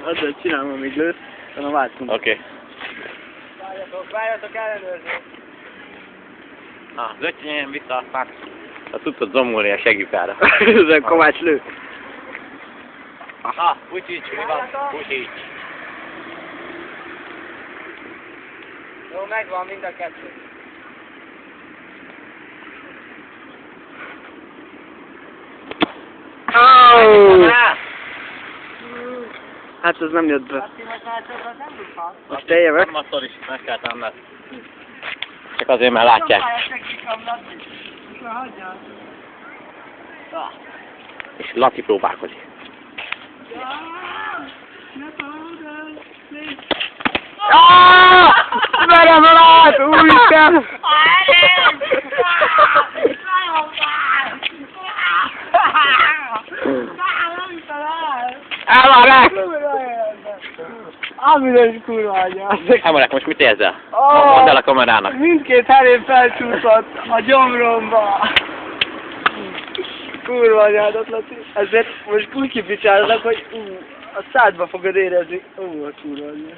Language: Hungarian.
Azzal csinálom, amíg lősz, utána váltunk. Oké. Várjatok ellenőrzni. Na, zöttyenjen vissza, aztán ha tudtad zomolni a segjukára. Ez Kovács lő. Na, Vucic, mi van? Vucic. Jó, megvan mind a kettő. Oh! Hát ez nem jött be. Most Most eljövök. Nem attól is meg kell tenned. Csak azért, mert látják. És Laci próbálkozik. Merem alá! Úristen! Elmarák! Ámides kurva anyja! Elmarák, most mit érzel? Mondd el a kamerának. Mindkét herén felcsúszott a gyomromba! Kurva anyádat, Laci! Ezért most úgy kipicsálnak, hogy a szádba fogod érezni. A kurva anyja.